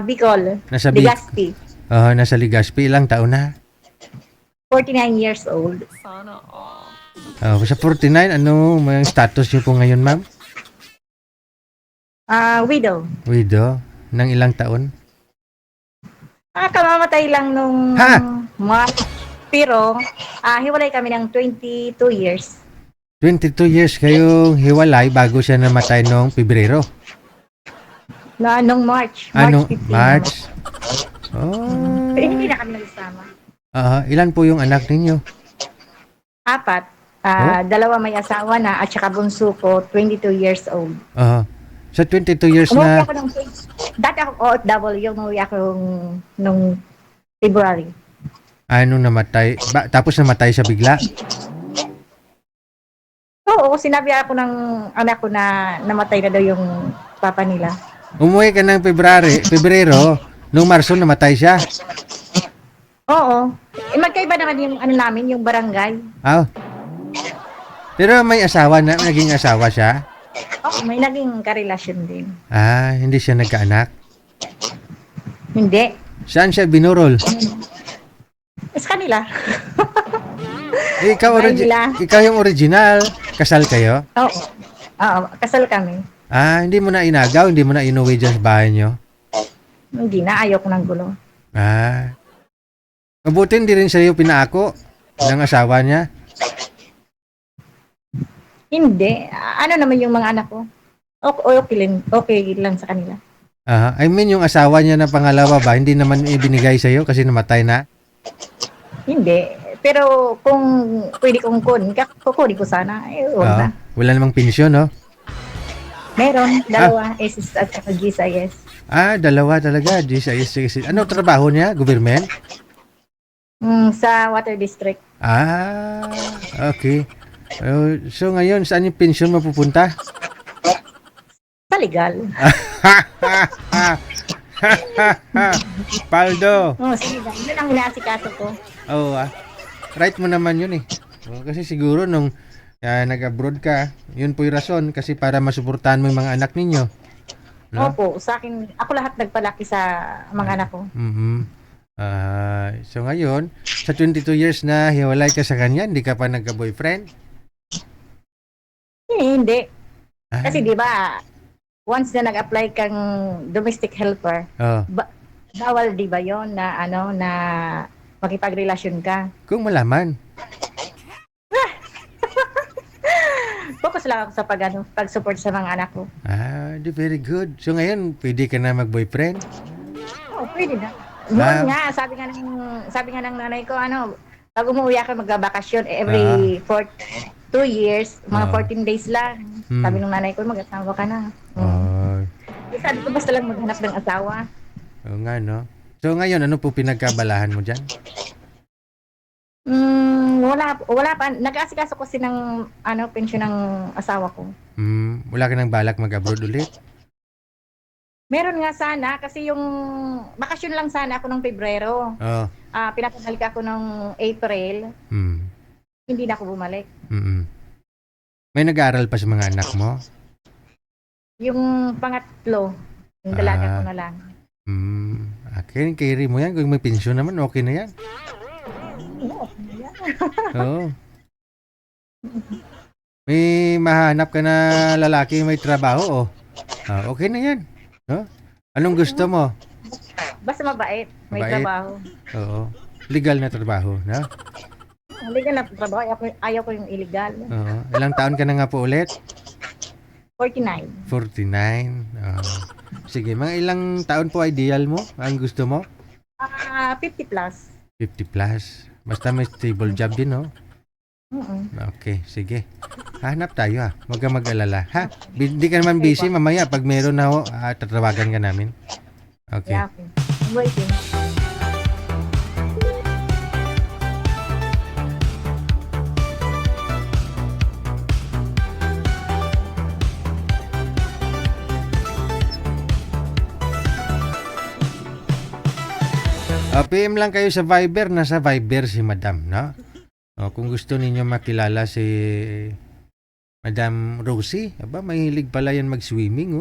Bicol. Nasa Legazpi. Nasa Legazpi. Ilang taon na? 49 years old. Sa 49, ano may status niyo po ngayon, ma'am? Widow. Widow. Nang ilang taon? Kamamatay lang nung Ha? March. Pero, hiwalay kami ng 22 years. 22 years kayong hiwalay bago siya namatay noong Pebrero. Nung March. Ano? 15. March? Pero hindi na kami nagsama. Ilan po yung anak ninyo? 4. Dalawa may asawa na at saka bunso ko, 22 years old. Sa 22 years Umuwi na... ako dati ako OFW, umuwi ako nung February. Ano namatay? Tapos namatay siya bigla? Oo, sinabi ako ng anak ko na namatay na daw yung papa nila. Umuwi ka ng Pebrero, nung Marso namatay siya? Oo. Magkaiba naman yung namin, yung barangay. Pero may asawa na, naging asawa siya? Oo, may naging karelasyon din. Hindi siya nagkaanak? Hindi. Saan siya binurol? Sa kanila. Ikaw yung original. Kasal kayo? Oo, kasal kami. Hindi mo na inagaw, hindi mo na inuwi dyan sa bahay nyo? Hindi na, ayaw ko ng gulo. Mabuti hindi rin sa'yo pinaako ng asawa niya? Hindi. Ano naman yung mga anak ko? Okay lang sa kanila. I mean, yung asawa niya na pangalawa ba, hindi naman ibinigay sa'yo kasi namatay na? Hindi. Pero kung pwede kong kukunin ko sana. Huwag na. Wala namang pensyon, no? Meron, dalawa. SS at saka GSIS. Dalawa talaga. GSIS. Ano trabaho niya? Government? Sa Water District. Okay. So ngayon, saan yung pensyon mapupunta? Sa legal. Paldo. Sige lang. Yun ang inaasikaso ko. Right mo naman yun eh. Kasi siguro nung nag-abroad ka, yun po yung rason kasi para masuportahan mo yung mga anak ninyo. No? Opo, sa akin, ako lahat nagpalaki sa mga anak ko. So ngayon, sa 22 years na hiwalay ka sa kanya, hindi ka pa nagka-boyfriend? Hindi. Kasi di ba, once na nag-apply kang domestic helper, bawal di ba yon na na makipagrelasyon ka? Kung malaman. Focus lang ako sa pag-support sa mga anak ko. Very good. So ngayon, pwede ka na mag-boyfriend? Pwede na. Noon nga, sabi nga ng nanay ko, pag umuwi ako magbabakasyon, every 2 years, mga 14 days lang. Sabi ng nanay ko, mag-asawa ka na. Sabi ko, basta lang maghanap ng asawa. Oo nga, no? So ngayon, ano po pinagkabalahan mo dyan? Wala pa. Nag-aasikaso kasi ng pensyon ng asawa ko. Wala ka nang balak mag-abroad ulit? Meron nga sana kasi yung bakasyon lang sana ako ng Pebrero. Pinapabalik ako ng April. Hindi na ako bumalik. May nag-aaral pa sa mga anak mo? Yung pangatlo, yung dalaga ko na lang. Carry mo yan. Kung may pensyon naman, okay na yan. May mahanap ka na lalaki may trabaho, okay na yan. Anong gusto mo? Basta mabait, may trabaho. Legal na trabaho, no? Legal na trabaho, ayaw ko yung illegal. Ilang taon ka na nga po ulit? 49. 49. Sige, mga ilang taon po ideal mo? Ang gusto mo? 50 plus. 50 plus. Basta may stable job din, no? Okay, sige. Hanap tayo, Huwag ka mag-alala, ha? Hindi ka naman busy mamaya. Pag meron na tatawagan ka namin. Okay. Yeah, okay. I'm waiting. PM lang kayo sa Viber. Nasa Viber si Madam, no? Kung gusto ninyo makilala si Madam Rosie, mahilig pala yan mag-swimming,